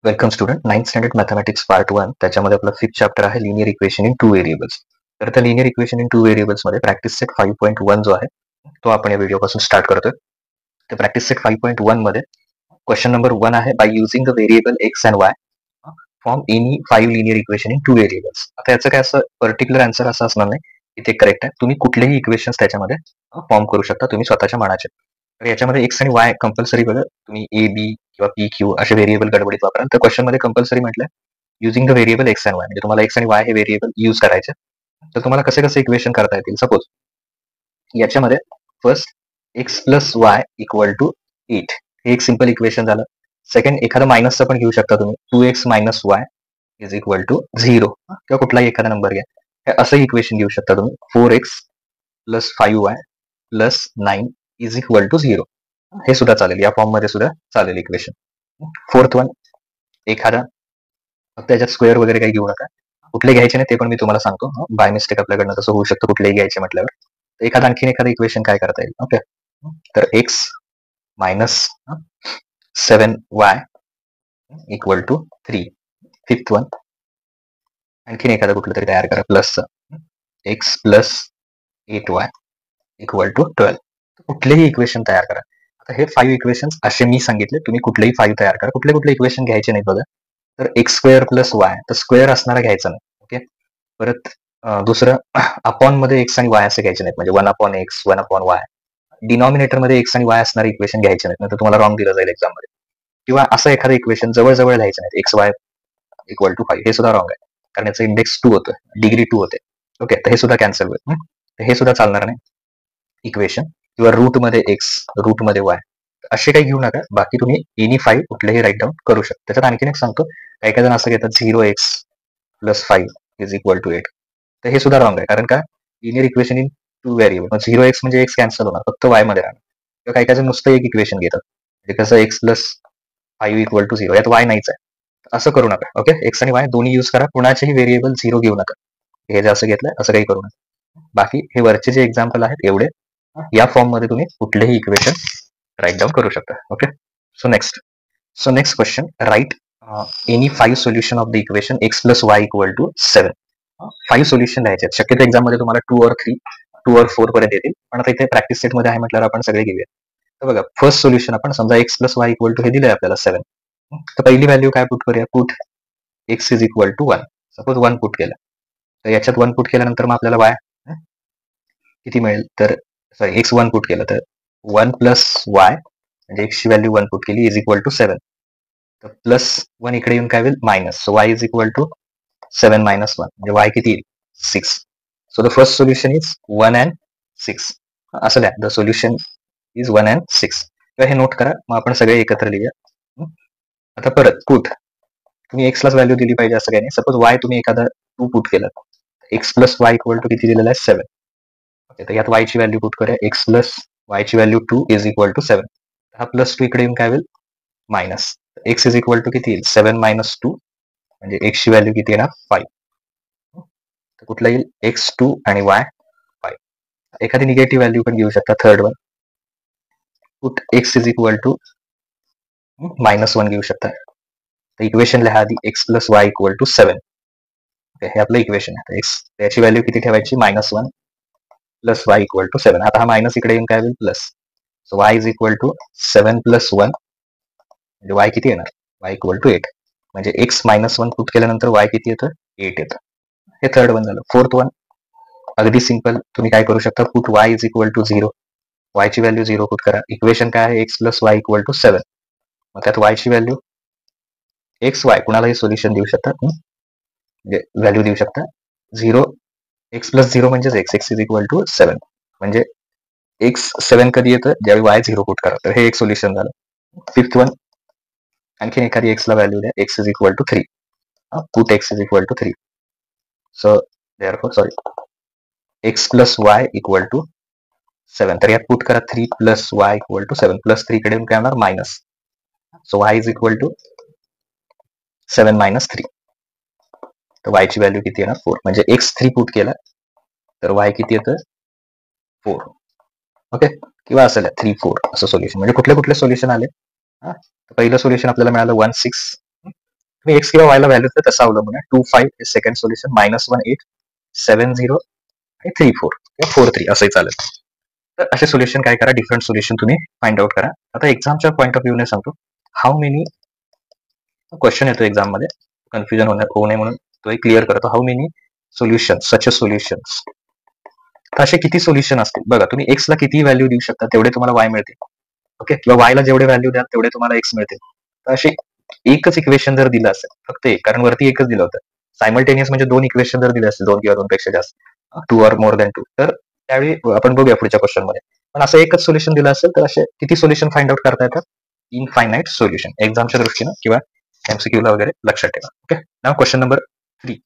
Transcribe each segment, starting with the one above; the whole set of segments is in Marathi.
Welcome student. 9th standard mathematics part 1 त्याच्यामध्ये आपला 5th चॅप्टर आहे लिनियर इक्वेशन इन 2 व्हेरिएबल्स. तर त्या लिनियर इक्वेशन इन 2 व्हेरिएबल्स मध्ये प्रॅक्टिस सेट 5.1 जो आहे तो आपण या व्हिडिओपासून स्टार्ट करतोय. तर प्रॅक्टिस सेट 5.1 मध्ये क्वेश्चन नंबर 1 आहे, by using the variable x and Y form any 5 linear equation in 2 variables. आता याचं काय असं पर्टिक्युलर आन्सर असं असणार नाही की ते करेक्ट आहे. तुम्ही कुठलेही इक्वेशन्स त्याच्यामध्ये फॉर्म करू शकता तुम्ही स्वतःच्या मनाचे. तर याच्यामध्ये एक्स आणि वाय कंपल्सरी बघा, तुम्ही ए बी किंवा पी क्यू असे व्हेरिएबल गडबडीत वापरा. तर क्वेश्चन मध्ये कंपल्सरी म्हटलं using the variable x and Y, म्हणजे तुम्हाला एक्स आणि वाय हे व्हेरिएबल युज करायचे. तर तुम्हाला कसे कसे इक्वेशन करता येतील. सपोज याच्यामध्ये first X plus Y equal to 8 हे एक सिंपल इक्वेशन झालं. सेकंड एखादं मायनसचं पण घेऊ शकता तुम्ही, 2x minus Y is equal to 0 किंवा कुठलाही एखादा नंबर घ्या. हे असं इक्वेशन घेऊ शकता तुम्ही, 4x plus 5y plus 9 is equal to 0. हे सुद्धा चालेल, या फॉर्म मध्ये सुद्धा चालेल इक्वेशन. फोर्थ वन एखादा, फक्त त्याच्यात स्क्वेअर वगैरे काही घेऊ नका, कुठले घ्यायचे नाही ते पण मी तुम्हाला सांगतो. बाय मिस्टेक आपल्याकडनं तसं होऊ शकतं कुठलेही घ्यायचे म्हटल्यावर. एखादा आणखीन एखादं इक्वेशन काय करता येईल. ओके, तर x minus 7y equal to 3. Fifth one आणखीन एखादं कुठलं तरी तयार करा प्लसचं, x plus 8y equal to 12. कुठलेही इक्वेशन तयार करा. आता हे 5 इक्वेशन असे मी सांगितले, तुम्ही कुठलेही 5 तयार करा. कुठले कुठले इक्वेशन घ्यायचे नाही बघा. तर एक्स स्क्वेअर प्लस वाय, तर स्क्वेअर असणारा घ्यायचा नाही. ओके, परत दुसरं अपॉन मध्ये एक्स आणि वाय असे घ्यायचे नाहीत, म्हणजे 1 upon x 1 upon Y. Denominator मध्ये एक्स आणि वाय असणारे इक्वेशन घ्यायचे नाहीत, नंतर तुम्हाला रॉंग दिलं जाईल एक्झाम मध्ये. किंवा असं एखादं इक्वेशन जवळ घ्यायचं नाही, एक्स वाय इक्वल टू 5, हे सुद्धा रॉंग आहे, कारण याचं इंडेक्स 2 होतं, डिग्री 2 होते. ओके, तर हे सुद्धा कॅन्सल होईल, तर हे सुद्धा चालणार नाही इक्वेशन. किंवा रूट मध्ये एक्स रूट मध्ये वाय असे काही घेऊ नका. बाकी तुम्ही एनी 5 कुठलेही राईट डाऊन करू शकता. त्याच्यात आणखीन एक सांगतो, काही जण असं घेतात 0x plus 5 is equal to 8, तर हे सुद्धा रॉंग आहे. कारण का linear equation in 2 variable, 0x म्हणजे एक्स कॅन्सल होणार, फक्त वाय मध्ये राहणार. किंवा काही जण नुसतं एक इक्वेशन घेतात, म्हणजे कसं एक्स प्लस 5 इक्वल टू 0, यात वाय नाहीच आहे. असं करू नका. ओके, एक्स आणि वाय दोन्ही युज करा, कुणाचेही व्हेरिएबल 0 घेऊ नका. हे जे असं घेतलंय असं काही करू नका. बाकी हे वरचे जे एक्झाम्पल आहेत एवढे या फॉर्म मध्ये तुम्ही कुठलेही इक्वेशन राईट डाऊन करू शकता. Okay, so next question, write any 5 solution of the equation X plus Y equal to 7. 5 solution द्यायचे आहेत. शक्यतो एक्झाम मध्ये तुम्हाला 2 और 3 2 और 4 पर्यंत येतील, पण आता इथे प्रॅक्टिस सेट मध्ये आहे म्हटल्यावर आपण सगळे घेऊया. तर बघा, फर्स्ट सोल्युशन आपण समजा X plus Y equal to हे दिलंय आपल्याला 7. तर पहिली व्हॅल्यू काय पुट करूया, put x is equal to 1. Suppose 1 put केलं, तर याच्यात 1 पुट केल्यानंतर मग आपल्याला वाय किती मिळेल, तर सॉरी एक्स 1 पुट केलं तर 1 प्लस वाय, म्हणजे एक्सची व्हॅल्यू 1 पुट केली इज इक्वल टू 7. तर प्लस 1 इकडे येऊन काय होईल minus, so Y is equal to 7 minus 1, म्हणजे वाय किती येईल 6. So the first solution is 1 and 6. असं द्या, द सोल्युशन इज 1 अँड 6. तर हे नोट करा, मग आपण सगळे एकत्र लिहूया. आता परत पुट, तुम्ही एक्सलाच व्हॅल्यू दिली पाहिजे असं काही नाही. सपोज वाय तुम्ही एखादा 2 पुट केलं, X plus Y equal to किती दिलेलं आहे 7. ओके, तर यात वाय ची व्हॅल्यू पुट करूया, एक्स प्लस वाय ची व्हॅल्यू 2 इज इक्वल टू 7. हा प्लस 2 इकडे येऊन काय होईल minus, x is equal to किती येईल 7 मायनस 2, म्हणजे एक्स ची व्हॅल्यू किती येणार 5. तर कुठला येईल x2 आणि y 5. एखादी निगेटिव्ह व्हॅल्यू पण घेऊ शकता. Third one, put x is equal to -1 घेऊ शकता. तर इक्वेशन लिहा आधी, X plus Y equal to 7. हे आपलं इक्वेशन आहे. एक्स त्याची व्हॅल्यू किती ठेवायची -1 प्लस वाय इक्वल टू 7. आता हा मायनस इकडे येऊन काय होईल plus, so Y is equal to 7 plus 1, म्हणजे वाय किती येणार वाय इक्वल टू 8. म्हणजे एक्स -1 पुट केल्यानंतर वाय किती येतं 8 येतं. हे थर्ड वन झालं. फोर्थ वन अगदी सिंपल, तुम्ही काय करू शकता, put Y is equal to 0, Y ची व्हॅल्यू 0 पुट करा. इक्वेशन काय आहे x plus Y equal to 7. मग त्यात वाय ची व्हॅल्यू एक्स वाय कुणालाही सोल्युशन देऊ शकता, व्हॅल्यू देऊ शकता. 0 एक्स प्लस 0 म्हणजे एक्स इज इक्वल टू 7, म्हणजे एक्स 7 कधी येतं ज्यावेळी वाय 0 पुट करा. तर हे एक सोल्युशन झालं. फिफ्थ वन, आणखीन एखादी एक्स ला व्हॅल्यू द्या, x is equal to 3, put x is equal to 3. So therefore sorry x plus Y equal to 7. तर यात पुट करा 3 plus Y equal to 7, plus 3 कडे काय होणार minus, so Y is equal to 7 minus 3. तर वाय ची व्हॅल्यू किती येणार 4, म्हणजे एक्स 3 पुट केला तर वाय किती येतं 4. ओके, किंवा असं 3 4 असं सोल्युशन. म्हणजे कुठले कुठले सोल्युशन आले. पहिलं सोल्युशन आपल्याला मिळालं 1 6, तुम्ही एक्स किंवा वायला व्हॅल्यू तर तसं अवलंबून आहे. 2 5 हे सेकंड सोल्युशन, -1 8 7 0 आणि 3 4 किंवा 4 3 असंही चालेल. तर असे सोल्युशन काय करा, डिफरंट सोल्युशन तुम्ही फाइंड आउट करा. आता एक्झामच्या पॉईंट ऑफ व्ह्यूने सांगतो, हाऊ मेनी क्वेश्चन येतो एक्झाम मध्ये, कन्फ्युजन होऊ नये म्हणून तो क्लिअर करतो. How many solution such a solutions. तर असे किती सोल्युशन असतील बघा. तुम्ही एक्स ला किती व्हॅल्यू देऊ शकता तेवढे तुम्हाला वाय मिळतील. ओके, किंवा वाय ला जेवढे व्हॅल्यू द्याल तेवढे तुम्हाला एक्स मिळतील. तर असे एकच इक्वेशन जर दिलं असेल, फक्त एक, कारण वरती एकच दिलं होतं. सायमल्टेनियस म्हणजे दोन इक्वेशन जर दिले असतील, दोन किंवा दोनपेक्षा जास्त, 2 ऑर मोर दॅन 2, तर त्यावेळी आपण बघूया पुढच्या क्वेश्चन मध्ये. पण असं एकच सोल्युशन दिलं असेल तर असे किती सोल्युशन फाइंड आउट करता येतात? Infinite solution. एक्झामच्या दृष्टीनं किंवा एमसीक्यू ला वगैरे लक्षात ठेवा. Okay, now question number 3.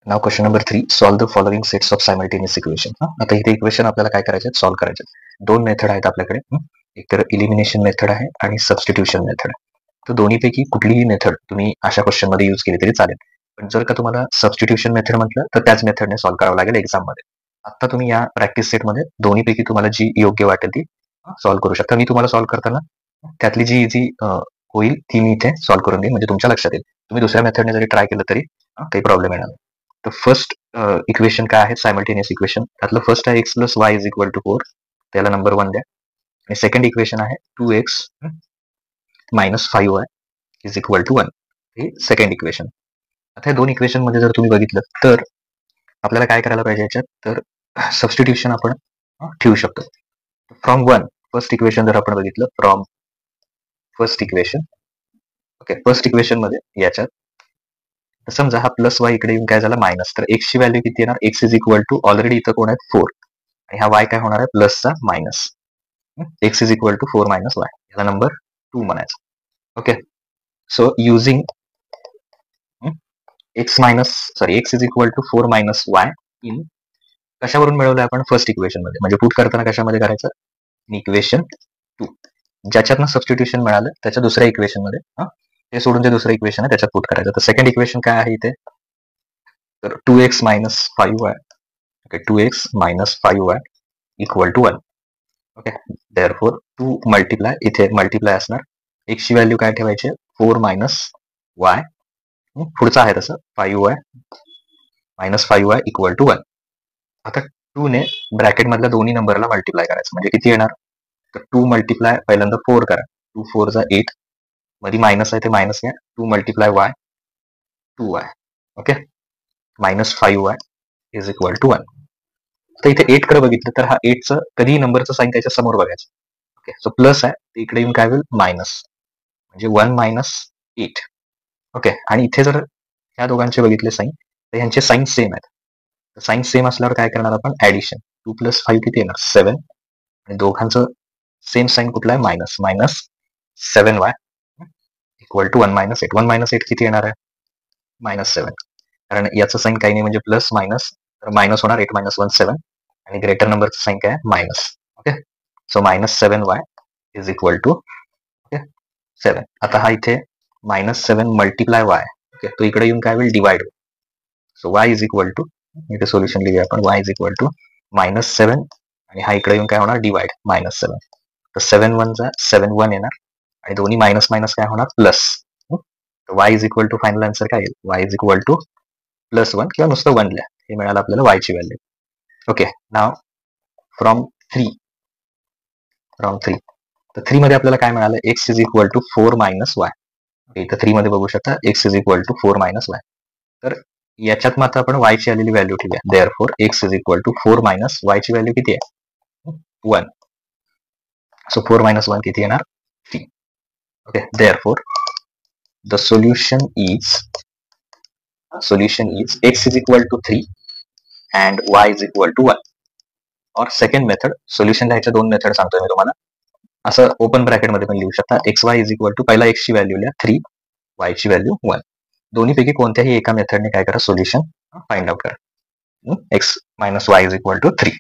Now question number 3, solve the following sets of simultaneous equation. आता इथे इक्वेशन आपल्याला काय करायचे, सॉल्व करायचे. दोन मेथड आहेत आपल्याकडे, एक तर इलिमिनेशन मेथड आहे आणि सबस्टिट्यूशन मेथड. तर दोन्हीपैकी कुठलीही मेथड तुम्ही अशा क्वेश्चन मध्ये यूज केली तरी चालेल. पण जर का तुम्हाला सबस्टिट्यूशन मेथड म्हटलं तर त्याच मेथडने सॉल्व करावं लागेल एक्झाम मध्ये. आता तुम्ही या प्रॅक्टिस सेट मध्ये दोन्हीपैकी तुम्हाला जी योग्य वाटेल ती सॉल्व करू शकता. मी तुम्हाला सॉल्व करताना त्यातली जी इझी होईल ती मी इथे सॉल्व करून देईन, म्हणजे तुमच्या लक्षात येईल. तुम्ही दुसऱ्या मेथडने जरी ट्राय केलं तरी काही प्रॉब्लेम येणार नाही. तर फर्स्ट इक्वेशन काय आहे, सायमल्टेनियस इक्वेशन. त्यातलं फर्स्ट आहे x plus y is equal to 4, त्याला नंबर 1 द्या. आणि सेकंड इक्वेशन आहे 2x minus 5y is equal to 1, हे सेकंड इक्वेशन. आता या दोन इक्वेशन मध्ये जर तुम्ही बघितलं तर आपल्याला काय करायला पाहिजे याच्यात, तर सबस्टिट्यूशन आपण ठेवू शकतो. फ्रॉम 1, फर्स्ट इक्वेशन जर आपण बघितलं, from first equation. Okay, first equation मध्ये याच्यात समजा हा प्लस वाय इकडे येऊन काय झाला मायनस, तर एक्स ची व्हॅल्यू किती येणार, x is equal to already इथं कोण आहे 4, आणि हा वाय काय होणार आहे प्लसचा minus. X is equal to 4 minus y, याला नंबर 2 म्हणायचा. Okay, so using x is equal to 4 minus y in, कशावरून मिळवलं आपण, फर्स्ट इक्वेशन मध्ये, म्हणजे पुट करताना कशामध्ये करायचं, इक्वेशन 2. ज्याच्यातनं सबस्टिट्यूशन मिळालं त्याच्या दुसऱ्या इक्वेशन मध्ये, ते सोडून जे दुसरं इक्वेशन आहे त्याच्यात पुट करायचं. तर सेकंड इक्वेशन काय आहे इथे, तर 2x minus 5y. Okay, 2x minus 5y equal to 1. Okay, therefore 2 multiply, इथे मल्टिप्लाय असणार, x ची व्हॅल्यू काय ठेवायची, 4 मायनस y, पुढचं आहे तसं 5y minus 5y equal to 1. आता 2 ने ब्रॅकेट मधल्या दोन्ही नंबरला मल्टिप्लाय करायचं, म्हणजे किती येणार, तर 2 मल्टिप्लाय पहिल्यांदा 4 करा, 2 4 जा 8, मध्ये मायनस आहे ते मायनस घ्या, 2 multiply y 2y. Okay, minus 5y is equal to 1. तर इथे 8 कडे बघितलं तर हा 8चं कधीही नंबरचं साईन त्याच्या समोर बघायचं. ओके, सो प्लस आहे, इकडे येऊन काय होईल मायनस, म्हणजे 1 मायनस 8. ओके, आणि इथे जर ह्या दोघांचे बघितले साईन तर ह्यांचे साईन सेम आहेत. साईन सेम असल्यावर काय करणार आपण, ऍडिशन, 2 प्लस 5 किती येणार 7, आणि दोघांचं सेम साईन कुठला आहे minus, minus 7y equal to 1 minus 8. 1 minus 8 किती येणार आहे मायनस 7, कारण याचं साईन काही नाही म्हणजे प्लस मायनस, तर मायनस होणार 8 मायनस 1 7, आणि ग्रेटर नंबरचं साईन काय आहे minus. Okay, so minus 7y is equal to 7. आता हा इथे मायनस 7 मल्टिप्लाय वाय, ओके, तो इकडे येऊन काय होईल divide. So Y is equal to, इथे सोल्युशन लिहूया आपण, y is equal to minus 7, आणि हा इकडे येऊन काय होणार डिवाइड मायनस 7. तर 7 1 जा 7 1 येणार, आणि दोन्ही मायनस मायनस काय होणार plus. Y is equal to, final answer काय येईल, y is equal to plus 1 किंवा नुसतं 1 लिहा, हे मिळालं आपल्याला वाय ची व्हॅल्यू. ओके, नाव फ्रॉम 3, तर 3 मध्ये आपल्याला काय मिळालं, x is equal to 4 minus y. इथं 3 मध्ये बघू शकता x is equal to 4 minus y. तर याच्यात मात्र आपण वाय ची आलेली व्हॅल्यू ठेवूया, therefore x is equal to 4 minus y ची व्हॅल्यू किती आहे 1. सो 4 मायनस 1 किती येणार 3. Okay, therefore the solution is x is equal to 3 and y is equal to 1. और सेकंड मेथड, सोल्युशन लिहायच्या दोन मेथड सांगतोय मी तुम्हाला, असं ओपन ब्रॅकेट मध्ये पण लिहू शकता. X y is equal to, पहिला एक्स ची व्हॅल्यू लिहा 3, वाय ची व्हॅल्यू 1. दोन्हीपैकी कोणत्याही एका मेथडने काय करा, सोल्युशन फाइंड आउट करा. X minus Y is equal to 3.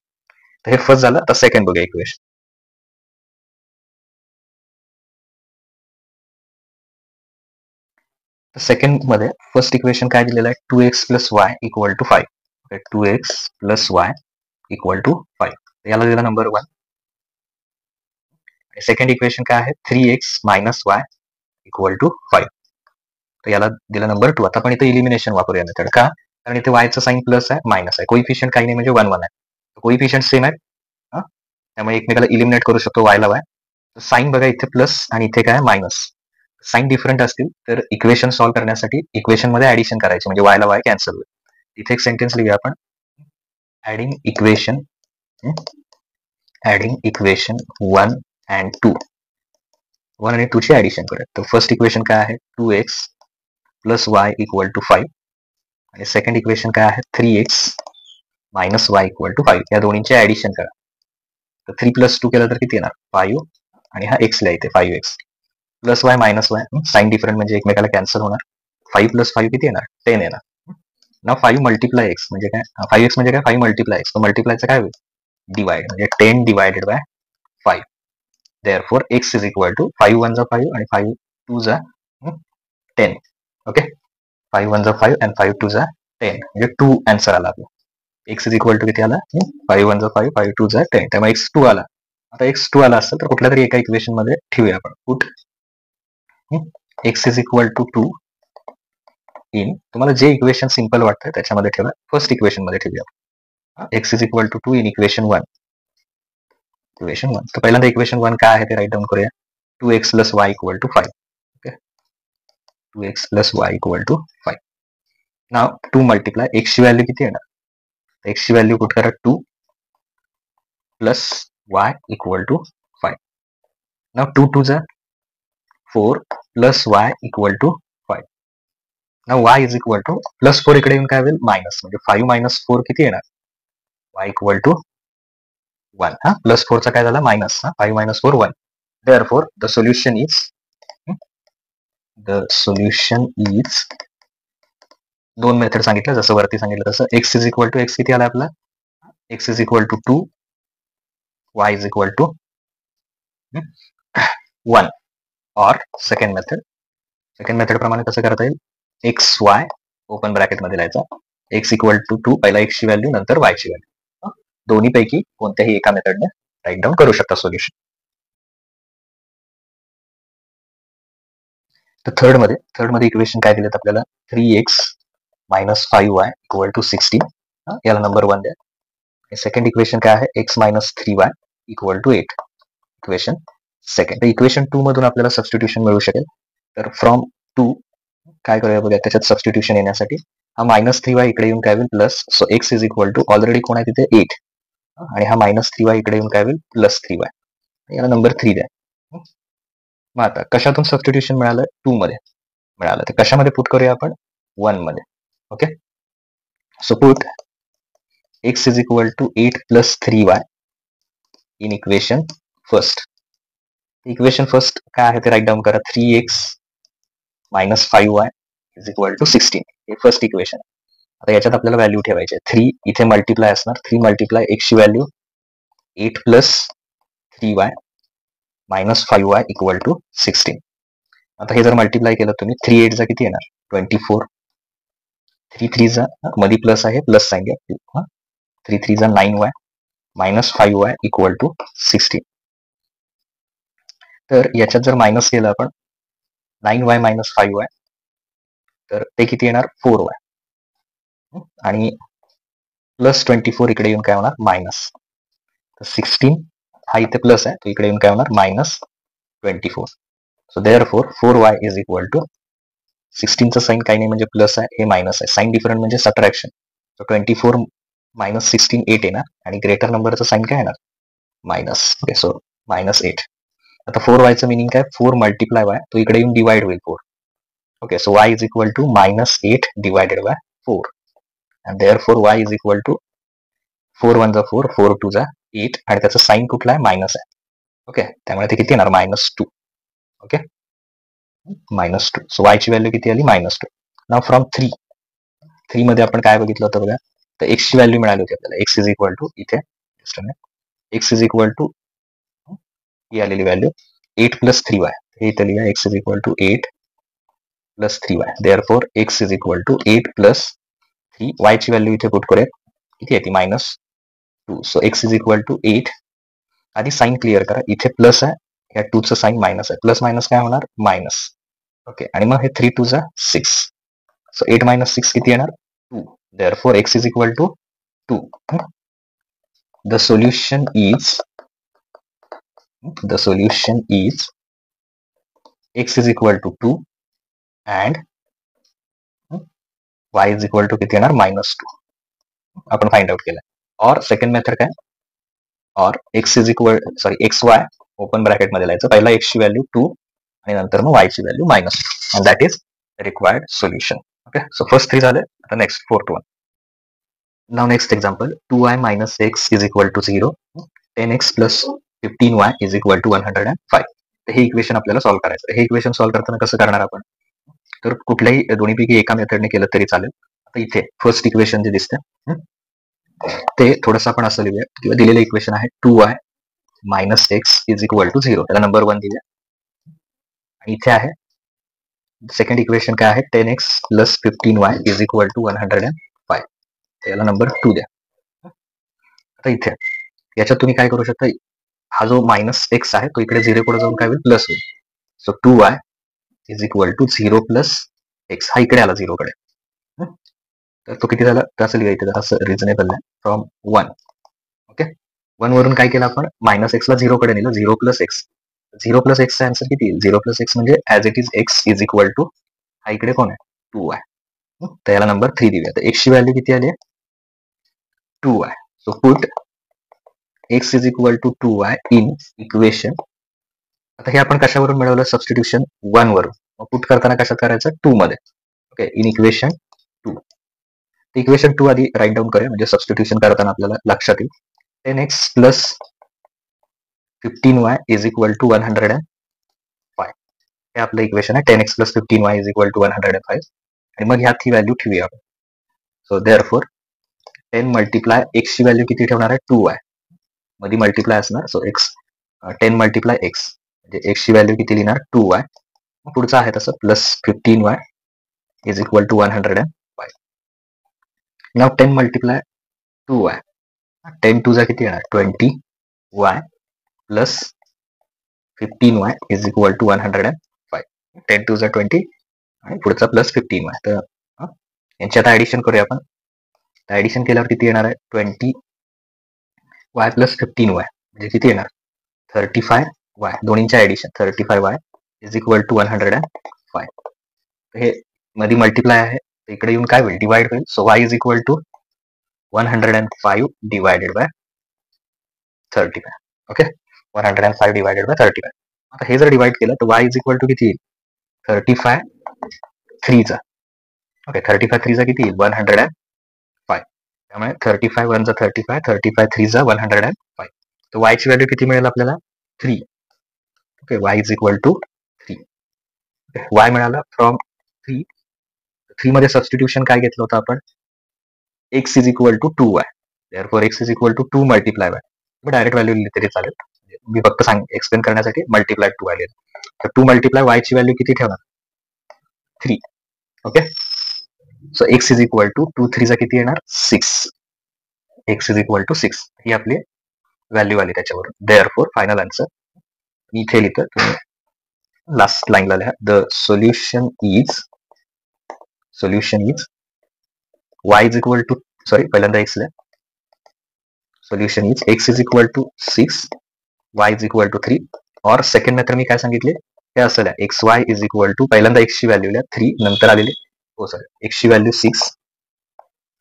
तर हे फर्स्ट झालं. तर सेकंड बघूया इक्वेशन. सेकंड मध्ये फर्स्ट इक्वेशन काय दिलेलं आहे, 2x plus Y equal to 5. 2x plus Y equal to 5, याला दिला नंबर 1. सेकंड इक्वेशन काय आहे, 3x minus Y equal to 5. तर याला दिला नंबर 2. आता आपण इथे इलिमिनेशन वापरूया मेथड. का? कारण इथे वायचं साईन प्लस आहे, मायनस आहे. कोइफिशियंट काही नाही म्हणजे 1 1 आहे. कोइफिशियंट सेम आहे, त्यामुळे एकमेकाला इलिमिनेट करू शकतो वायला वाय. साईन बघा इथे प्लस आणि इथे काय मायनस. साईन डिफरंट असतील तर इक्वेशन सॉल्व्ह करण्यासाठी इक्वेशन मध्ये ऍडिशन करायचे म्हणजे वायला वाय कॅन्सल होईल. इथे एक सेंटेन्स लिहूया आपण. Adding equation 1 and 2. 1 आणि 2 ची ऍडिशन करूया. तर फर्स्ट इक्वेशन काय आहे 2x plus Y equal to 5 आणि सेकंड इक्वेशन काय आहे 3x minus Y equal to 5. या दोन्हीचे ऍडिशन करा. तर 3 प्लस 2 केलं तर किती येणार 5 आणि हा x लिहा इथे 5x plus y minus y. Sign different म्हणजे एकमेकाला कॅन्सल होणार. 5 प्लस 5 किती येणार 10 येणार. ना 5 मल्टिप्लाय एक्स म्हणजे काय 5x म्हणजे काय 5 मल्टिप्लाय एक्स. तर मल्टिप्लायचं काय होईल डिवाइड म्हणजे 10 divided by 5. therefore x is equal to 5 1 जा 5 आणि 5 2 जा 10. ओके 5 1 जा 5 and 5 2 जा 10 म्हणजे 2 आन्सर आला आपला. x is equal to किती आला 5 1 जा 5 5 2 जा 10. त्यामुळे x 2 आला. आता x 2 आला असेल तर कुठल्या तरी एका इक्वेशन मध्ये ठेवूया आपण. Put x is equal to 2 in तुम्हाला जे इक्वेशन सिंपल वाटतं त्याच्यामध्ये ठेवा. फर्स्ट इक्वेशन मध्ये ठेवूया. x is equal to 2 in equation 1. Equation 1. तर पहिल्यांदा इक्वेशन 1 काय आहे ते राईट डाऊन करूया. 2x plus Y equal to 5. Okay 2x plus Y equal to 5. Now 2 multiply x ची व्हॅल्यू किती येणार. x ची व्हॅल्यू पुट करा 2 plus Y equal to 5. Now 2 2 जा 4 plus Y equal to 5. Now y is equal to plus 4 इकडे येऊन काय होईल मायनस म्हणजे 5 मायनस 4 किती येणार y इक्वल टू 1. प्लस 4 चा काय झाला minus 5 minus 4 1. therefore the solution is दोन मेथड सांगितलं जसं वरती सांगितलं तसं. x is equal to x किती आला आपला x is equal to 2 y is equal to 1 और सेकंड मेथड प्रमाणे कसं करता येईल एक्स वाय ओपन ब्रॅकेट मध्ये लिहायचा. x इक्वल टू 2 पहिला x ची व्हॅल्यू नंतर y ची व्हॅल्यू. दोन्ही पैकी कोणत्याही एका मेथडने राईट डाऊन करू शकता सोल्युशन. तर थर्ड मध्ये इक्वेशन काय दिलेत आपल्याला 3x minus 5y equal to 16. याला नंबर 1 द्या. सेकंड इक्वेशन काय आहे x minus 3y equal to 8. Equation second. तर इक्वेशन 2 मधून आपल्याला सबस्टिट्यूशन मिळू शकेल. तर फ्रॉम 2 काय करूया बघा त्याच्यात सबस्टिट्यूशन येण्यासाठी हा मायनस 3y इकडे येऊन काय होईल plus. So x is equal to already कोण आहे तिथे 8 आणि हा मायनस 3y इकडे येऊन काय होईल प्लस 3y. याला नंबर 3 द्या. मग आता कशातून सबस्टिट्यूशन मिळालं 2 मध्ये मिळालं तर कशामध्ये पुट करूया आपण 1 मध्ये. Okay so put x is equal to 8 plus 3y in equation first. Equation first काय आहे ते राईट डाऊन करा 3x minus 5y is equal to 16. हे फर्स्ट इक्वेशन. आता याच्यात आपल्याला व्हॅल्यू ठेवायची आहे 3 इथे मल्टिप्लाय असणार 3 मल्टिप्लाय x ची value 8 plus 3y minus 5y equal to 16. आता हे जर मल्टिप्लाय केलं तुम्ही 3 8 चा किती येणार 24. 3 3 चा मध्ये प्लस आहे प्लस साइन घ्या 3 3 चा 9y minus 5y equal to 16. तर याच्यात जर मायनस केलं आपण 9y मायनस 5y तर ते किती येणार 4y आणि प्लस 24 इकडे येऊन काय होणार मायनस. तर 16 हा इथे प्लस आहे तो इकडे येऊन काय होणार minus 24. So therefore 4y is equal to 16 चा साइन काही नाही म्हणजे प्लस आहे हे मायनस आहे. साइन डिफरंट म्हणजे सबट्रॅक्शन. सो 24 मायनस 16 8 येणार आणि ग्रेटर नंबरचा साइन काय येणार मायनस. Okay so minus 8. आता 4y चं मिनिंग काय 4 मल्टिप्लाय y तो इकडे येऊन डिवाइड होईल 4. Okay so y is equal to minus 8 divided by 4 and therefore y is equal to 4 1 जा 4 4 2 जा 8 आणि त्याचा साइन कुठला आहे मायनस आहे. ओके त्यामुळे ते किती येणार minus 2. Okay minus 2. So y ची व्हॅल्यू किती आली मायनस 2. नाव फ्रॉम 3 मध्ये आपण काय बघितलं होतं बघा तर x ची व्हॅल्यू मिळाली होती आपल्याला x इज इक्वल टू इथे x इज इक्वल टू ही आलेली व्हॅल्यू 8 प्लस 3y हे इथे लिहा x is equal to 8 plus 3y. Therefore x is equal to 8 plus 3 y ची व्हॅल्यू इथे पुट करूया किती आहे ती minus 2. So x is equal to 8. आधी साइन क्लिअर करा इथे प्लस आहे या 2 चं साइन मायनस आहे प्लस मायनस काय होणार मायनस. ओके, आणि मग हे 3 2 जा 6. सो 8 - 6 किती येणार? 2. Therefore x is equal to 2. The solution is x is equal to 2 and y is equal to किती येणार? -2. आपण फाइंड आउट केलं. और सेकंड मेथड काय? और एक्स वाय ओपन ब्रॅकेट मध्ये लिहायचं. पहिला x ची व्हॅल्यू 2 आणि नंतर मग y ची value -2 and that is required solution. Okay, so first 3 झाले. आता next fourth one. Now next example, 2y - x is equal to 0, 10x plus 15y is equal to 105. हे इक्वेशन आपल्याला सॉल्व्ह करायचं. हे इक्वेशन सॉल्व्ह करताना कसं करणार आपण? तर कुठल्याही दोन्हीपैकी एका मेथडने केलं तरी चालेल. आता इथे फर्स्ट इक्वेशन जे दिसतं ते थोडंसं आपण असं लिहूया, किंवा दिलेलं इक्वेशन आहे 2y - x is equal to 0. त्याला नंबर 1 दिल्या. आणि इथे आहे सेकंड इक्वेशन काय आहे? 10x plus 15y is equal to 105. त्याला नंबर 2 द्या. आता इथे याच्यात तुम्ही काय करू शकता? हा जो -x आहे तो इकडे 0 कडे जाऊन काय होईल? प्लस होईल. So 2y is equal to 0 plus x. हा इकडे आला 0 कडे. तर तो किती झाला? तर असं लिहायचं, असं रिजनेबल आहे, फ्रॉम 1. ओके, 1 वरून काय केलं आपण? -x ला 0 कडे नेलं. 0 प्लस x. 0 प्लस x चा आन्सर किती येईल? 0 प्लस x म्हणजे as it is x is equal to, हा इकडे कोण आहे? 2y. तर याला नंबर 3 दिली. तर x ची व्हॅल्यू किती आली? 2y. So put x is equal to 2y in equation. आता हे आपण कशावरून मिळवलं? सबस्टिट्यूशन 1 वरून. मग पुट करताना कशात करायचं? 2 मध्ये. Okay, in equation 2. इक्वेशन 2 आधी राईट डाऊन करूया, म्हणजे सबस्टिट्यूशन करताना आपल्याला लक्षात येईल. 10x plus 15y is equal to 105. हे आपलं इक्वेशन आहे. 10x plus 15y is equal to 105. आणि मग ह्यात ही व्हॅल्यू ठेवूया आपण. सो देअरफॉर 10 मल्टिप्लाय x ची व्हॅल्यू किती ठेवणार आहे? 2y. मध्ये मल्टिप्लाय असणार. सो x 10 मल्टिप्लाय x म्हणजे x ची व्हॅल्यू किती लिहिणार? 2y. पुढचं आहे तसं plus 15y is equal to 105. Now 10 multiply 2y. 10 2 जा किती येणार? 20y plus 15y is equal to 105. 10 2 जा 20 आणि पुढचा प्लस 15y. तर यांची आता ऍडिशन करूया आपण. ऍडिशन केल्यावर किती येणार आहे? 20y प्लस 15y म्हणजे किती येणार? 35y. दोन्हीच्या addition 35y is equal to 105. हे मध्ये मल्टिप्लाय आहे, इकडे येऊन काय होईल? डिवाइड होईल. So y is equal to 105 divided by 35. Okay, 105 divided by 35. आता हे जर डिवाइड केलं तर y इज इक्वल टू किती येईल? 35 3 चा. ओके, 35 3 चा किती येईल? 105. त्यामुळे 35 1 जा 35, 35 3 जा 105. तर y ची व्हॅल्यू किती मिळेल आपल्याला? 3. Okay, y is equal to 3. y मिळाला फ्रॉम 3. 3 मध्ये सबस्टिट्यूशन काय घेतलं होतं आपण? x is equal to 2y. Therefore x is equal to 2 multiply y. मी डायरेक्ट व्हॅल्यू लिहिली तरी चालेल. मी फक्त एक्सप्लेन करण्यासाठी मल्टिप्लाय 2 आले. तर 2 मल्टिप्लाय y ची व्हॅल्यू किती ठेवणार? 3. Okay, so x is equal to 2 3 चा किती येणार? 6. x इज इक्वल टू 6 ही आपली व्हॅल्यू आली त्याच्यावरून. देअरफॉर फायनल आन्सर मी इथे लिहितो, तुम्ही लास्ट लाईनला लिहा. The solution is y is equal to, sorry पहिल्यांदा x लिहा. Solution is x is equal to 6, y is equal to 3. और सेकंड मेथड मी काय सांगितले? हे असं लिहा, xy इज इक्वल टू, पहिल्यांदा x ची व्हॅल्यू लिहा 3, नंतर आलेली x ची value 6.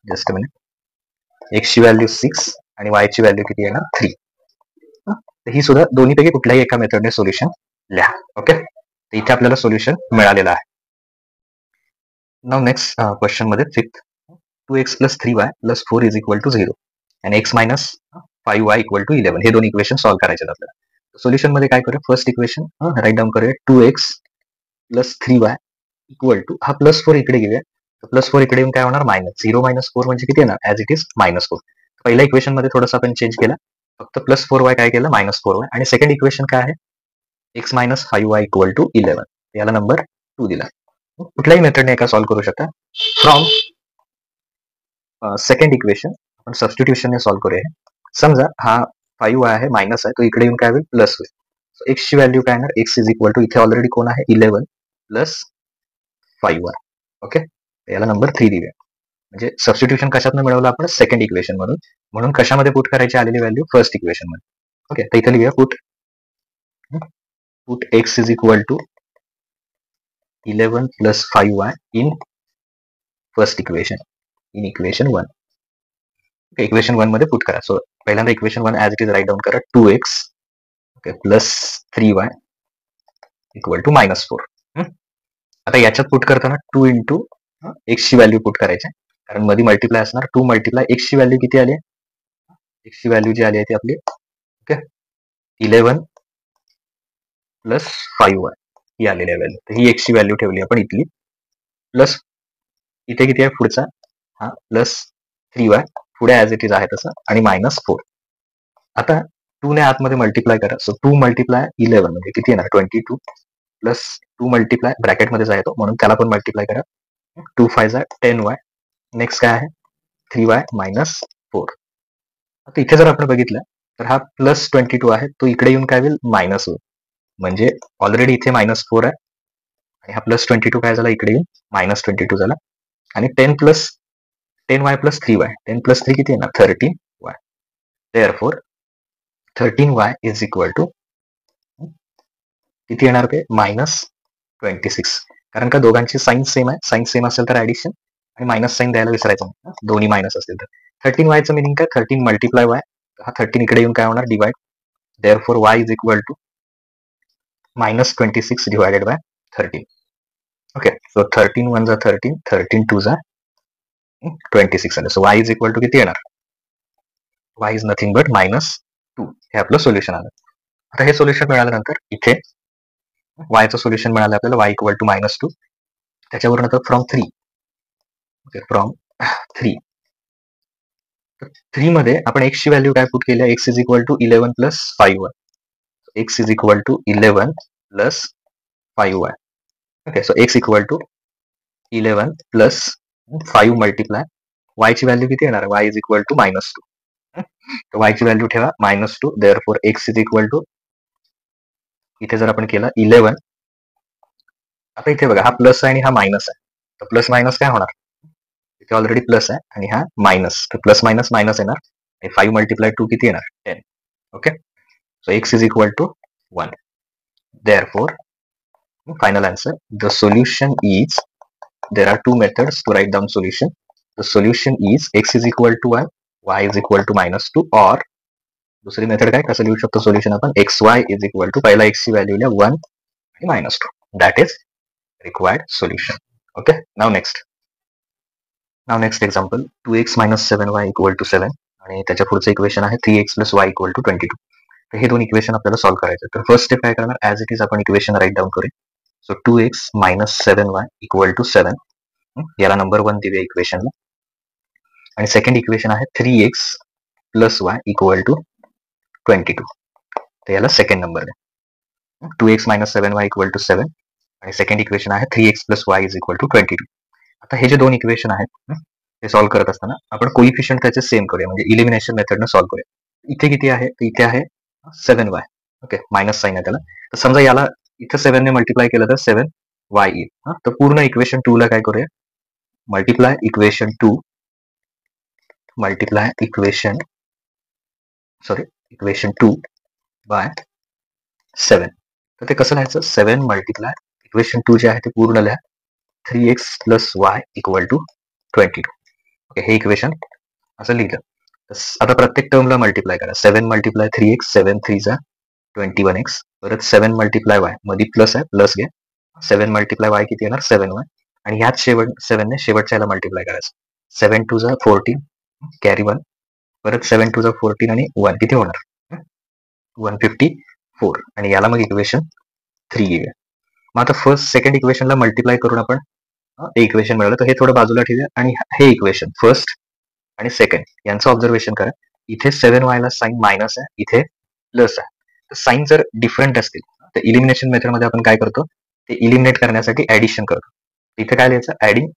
Just a minute. x ची व्हॅल्यू 6 आणि y ची व्हॅल्यू किती येणार? 3. ही सुद्धा दोन्हीपैकी कुठल्याही एका मेथडने सोल्युशन लिहा. ओके, इथे आपल्याला सोल्युशन मिळालेलं आहे. नाउ नेक्स्ट क्वेश्चन मध्ये fifth, 2x plus 3y plus 4 is equal to 0 आणि x minus 5y equal to 11. हे दोन इक्वेशन सॉल्व्ह करायचे आपल्याला. सोल्युशन मध्ये काय करूया? फर्स्ट इक्वेशन राईट डाऊन करूया. 2x plus 3y equal to, हा प्लस 4 इकडे घेऊया. प्लस 4 इकडे येऊन काय होणार? मायनस 0 मायनस 4 म्हणजे किती येणार? As it is -4. पहिल्या इक्वेशन मध्ये थोडंसं आपण चेंज केला, फक्त प्लस 4y काय केलं? -4y. आणि सेकंड इक्वेशन काय आहे? x minus 5y equal to 11. याला नंबर 2 दिला. कुठल्याही मेथडने एका सॉल्व्ह करू शकता. फ्रॉम सेकंड इक्वेशन आपण सबस्टिट्यूशनने सॉल्व्ह करूया. समजा हा 5y आहे, मायनस आहे, तो इकडे येऊन काय होईल? प्लस होईल. x ची व्हॅल्यू काय येणार? x इज इक्वल टू, इथे ऑलरेडी कोण आहे? 11 प्लस 5y. ओके, याला नंबर 3 दिले. म्हणजे सबस्टिट्यूशन कशातनं मिळवलं आपण? सेकंड इक्वेशन मधून. म्हणून कशामध्ये पुट करायची आलेली व्हॅल्यू? फर्स्ट इक्वेशन मध्ये. ओके, तर इथे लिहूया put x is equal to 11 plus 5y in first equation, in equation 1. Equation 1 मध्ये पुट करा. सो पहिल्यांदा equation 1 as it is write down करा. 2x okay plus 3y equal to -4. आता याच्यात पुट करताना 2 इंटू x ची व्हॅल्यू पुट करायची, कारण मध्ये मल्टिप्लाय असणार. 2 मल्टिप्लाय x ची व्हॅल्यू किती आली? x ची व्हॅल्यू जी आली आहे ती आपली ओके 11 प्लस 5y ही आलेली आहे व्हॅल्यू. तर ही x ची व्हॅल्यू ठेवली आपण इथली. प्लस इथे किती आहे पुढचा? हा प्लस 3y पुढे ॲज इट इज आहे तसं, आणि -4. आता 2 ने आतमध्ये मल्टिप्लाय करा. सो 2 मल्टिप्लाय 11 म्हणजे किती येणार? 22 प्लस 2 मल्टिप्लाय ब्रॅकेटमध्ये आहे तो, म्हणून त्याला पण मल्टिप्लाय करा. 2 5 10y. नेक्स्ट काय आहे? 3y -4. आता इथे जर आपण बघितलं तर हा प्लस 22 आहे, तो इकडे येऊन काय होईल? मायनस होईल. म्हणजे ऑलरेडी इथे -4 आहे, आणि हा प्लस 22 काय झाला? इकडे येऊन -22 झाला. आणि 10y प्लस 3y, 10 प्लस 3 किती येणार? 13y. Therefore 13y is equal to किती येणार ते? -26. कारण का दोघांची साईन सेम आहे. साईन सेम असेल तर ऍडिशन, आणि मायनस साईन द्यायला विसरायचं नाही. दोन्ही मायनस असतील तर 13y चं मिनिंग काय? 13 मल्टिप्लाय y. हा 13 इकडे येऊन काय होणार? Divide. Therefore y is equal to -26 divided by 13. Okay, so 13 1 जा 13, 13 2 जा 26 आलं. So y is equal to किती येणार? y is nothing but -2. हे आपलं सोल्युशन आलं. आता हे सोल्युशन मिळाल्यानंतर इथे y चं सोल्युशन मिळालं आपल्याला, y इक्वल टू -2. त्याच्यावरून आता फ्रॉम 3 मध्ये आपण x ची व्हॅल्यू काय पुट केली? x is equal to 11 plus 5y. x is equal to 11 plus 5y. Okay, so x equal to 11 plus 5 multiply y ची व्हॅल्यू किती येणार? y is equal to -2. तर y ची व्हॅल्यू ठेवा -2. Therefore x is equal to, इथे जर आपण केलं 11, आता इथे बघा हा प्लस आहे आणि हा मायनस आहे, तर प्लस मायनस काय होणार? इथे ऑलरेडी प्लस आहे आणि हा मायनस, तर प्लस मायनस मायनस येणार. 5 मल्टिप्लाय 2 किती येणार? 10. Okay, so x is equal to 1. Therefore final answer, the solution is, there are 2 methods to write down solution. The solution is x is equal to 1, y is equal to -2, और दुसरी मेथड काय? कसं लिहू शकतो सोल्युशन आपण? xy इज इक्वल टू, पहिला x ची व्हॅल्यू लिहा 1 आणि -2. That is required solution. Okay, now next example, 2x - 7y equal to 7, आणि त्याच्या पुढचं इक्वेशन आहे 3x + y इक्वल टू 22. तर हे दोन इक्वेशन आपल्याला सॉल्व्ह करायचे. तर फर्स्ट स्टेप काय करणार? ॲज इट इज आपण इक्वेशन राईट डाऊन करूया. So 2x - 7y equal to 7, याला नंबर 1 देऊया इक्वेशनला. आणि सेकंड इक्वेशन आहे 3x + y इक्वल टू 22, तर याला सेकंड नंबर द्या. 2x - 7y इक्वल टू 7, आणि सेकंड इक्वेशन आहे 3x + y is equal to 22. आता हे जे दोन इक्वेशन आहेत ते सॉल्व्ह करत असताना आपण कोइफिशियंट त्याचे सेम करूया, म्हणजे इलिमिनेशन मेथडनं सॉल्व्ह करूया. इथे किती आहे? तर इथे आहे 7y. ओके, मायनस साईन आहे त्याला. तर समजा याला इथं 7 ने मल्टिप्लाय केलं तर 7y येईल. तर पूर्ण इक्वेशन 2 ला काय करूया? Multiply equation 2 by 7. तर ते कसं लिहायचं? 7 मल्टिप्लाय इक्वेशन 2 जे आहे ते पूर्ण लिहा 3x + y equal to 22. Okay, हे इक्वेशन असं लिहिलं. आता प्रत्येक टर्मला मल्टिप्लाय करा. 7 मल्टिप्लाय 3x, 7 3 जा 21x, परत 7 मल्टिप्लाय y, मध्ये प्लस आहे, प्लस घ्या. 7 मल्टिप्लाय y किती येणार? 7y, आणि ह्याच 7 ने शेवटच्या याला मल्टिप्लाय करायचं. 7 2 जा 14, कॅरी 1, परत 7 2 जा 14 आणि 1 किती होणार? 154, आणि याला मग इक्वेशन 3 घेऊया. मग आता सेकंड इक्वेशनला मल्टिप्लाय करून आपण इक्वेशन मिळालं, तर हे थोडं बाजूला ठेवूया, आणि हे इक्वेशन फर्स्ट आणि सेकंड यांचं ऑब्झर्वेशन करा. इथे 7y ला साईन मायनस आहे, इथे प्लस आहे. तर साईन जर डिफरंट असतील तर इलिमिनेशन मेथडमध्ये आपण काय करतो? ते इलिमिनेट करण्यासाठी ऍडिशन करतो. इथे काय लिहायचं? Adding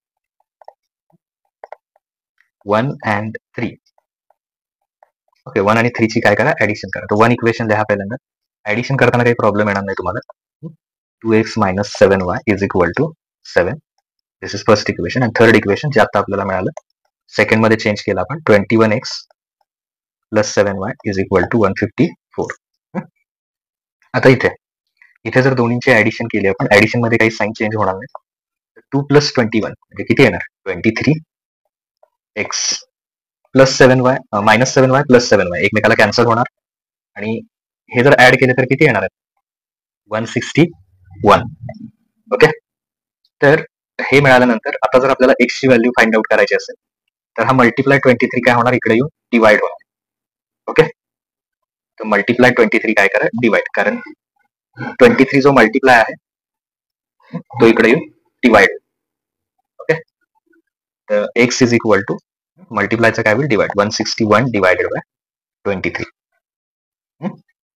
1 and 3. ओके, 1 आणि 3 ची काय करा? ऍडिशन करा. तर 1 इक्वेशन लिहा पहिल्यांदा. ऍडिशन करताना काही प्रॉब्लेम येणार नाही तुम्हाला. 2x - 7y is equal to 7, this is first equation. आणि थर्ड इक्वेशन जे आता आपल्याला मिळालं, सेकंड मध्ये चेंज केलं आपण, 21x plus 7y is equal to 154. आता इथे जर दोन्हींची ऍडिशन केली आपण, ऍडिशन मध्ये काही साईन चेंज होणार नाही. 2 प्लस 21 म्हणजे किती येणार, 23x plus 7y minus 7y plus 7y एकमेकाला कॅन्सल होणार. आणि हे जर ऍड केले तर किती येणार आहे, 161. ओके. तर हे मिळाल्यानंतर आता जर आपल्याला x ची व्हॅल्यू फाइंड आउट करायची असेल तर हा मल्टिप्लाय 23 काय होणार, इकडे येऊन डिवाइड होणार. ओके. तर मल्टिप्लाय 23 काय करा, डिवाइड, कारण 23 जो मल्टिप्लाय आहे तो इकडे येऊन डिवाइड. ओके. तर x इज इक्वल टू मल्टिप्लायचं काय होईल, डिवाइड, 161 डिवायडेड बाय 23.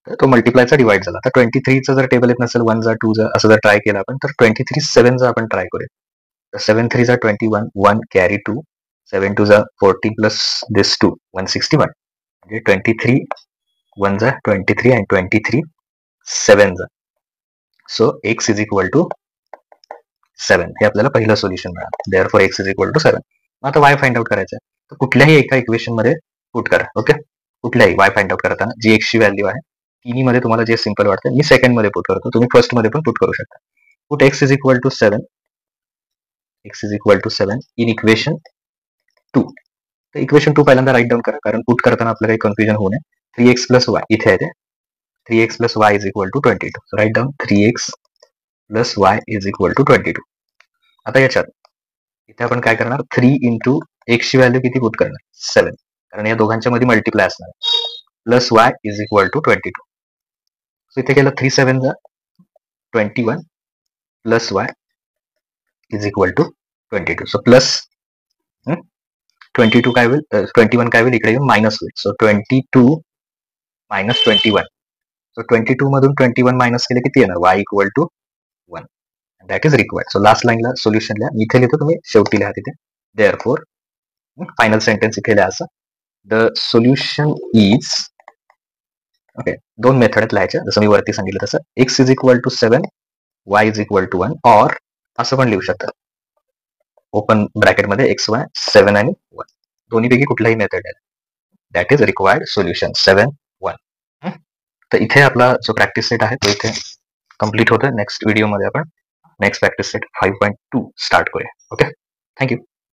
तर तो मल्टिप्लायचा डिवाइड झाला. आता 23चं जर टेबल येत नसेल, 1 जा 2 जा असं जर ट्राय केलं आपण, तर 23 7 जा आपण ट्राय करूया. तर 7 3 जा 21, 1 कॅरी 2, 7 2 जा 40 प्लस दिस 2, 161. म्हणजे 23 1 जा 23 आणि 23 7 जा. So x is equal to 7. हे आपल्याला पहिलं सोल्युशन मिळालं. Therefore x is equal to 7. आता y फाइंड आउट करायचं आहे. तर कुठल्याही एका इक्वेशन मध्ये पुट करा. ओके. कुठल्याही y फाइंड आउट करताना जी x ची व्हॅल्यू आहे, तिन्ही मध्ये तुम्हाला जे सिंपल वाटतं, मी सेकंड मध्ये पुट करतो, तुम्ही फर्स्ट मध्ये पण पुट करू शकता. Put x is equal to 7, x is equal to 7 in equation 2. तर इक्वेशन 2 पहिल्यांदा राईट डाऊन करा, कारण पुट करताना आपल्याला काही कन्फ्युजन होऊ नये. 3x प्लस y इथे आहे ते, 3x plus y is equal to 22. So right down 3x plus y is equal to 22. आता याच्यात इथे आपण काय करणार, 3 इंटू x ची व्हॅल्यू किती पुट करणार, 7, कारण या दोघांच्या मध्ये मल्टिप्लाय असणार, plus y is equal to 22. So इथे केलं 3 7 जा 21 plus y is equal to 22. So plus 22 काय होईल, 21 काय होईल, इकडे येऊन मायनस होईल. So 22 minus 21. सो 22 मधून 21 मायनस केले किती येणार, y equal to 1. That is required. So last लाईनला सोल्युशन लिहा, मी इथे लिहितो, तुम्ही शेवटी लिहा तिथे. देअरफॉर फायनल सेंटेन्स इथे लिहा असं, द सोल्युशन इज, ओके, दोन मेथड आहेत लिहायच्या, जसं मी वरती सांगितलं तसं, x is equal to 7, y is equal to 1, और असं पण लिहू शकतात, ओपन ब्रॅकेट मध्ये x y 7 आणि 1, दोन्हीपैकी कुठलाही मेथड आहे. That is required solution 7 1. तर इथे आपला जो प्रॅक्टिस सेट आहे तो इथे कम्प्लीट होतोय. नेक्स्ट व्हिडिओमध्ये आपण नेक्स्ट प्रॅक्टिस सेट 5.2 स्टार्ट करूया. Okay, thank you.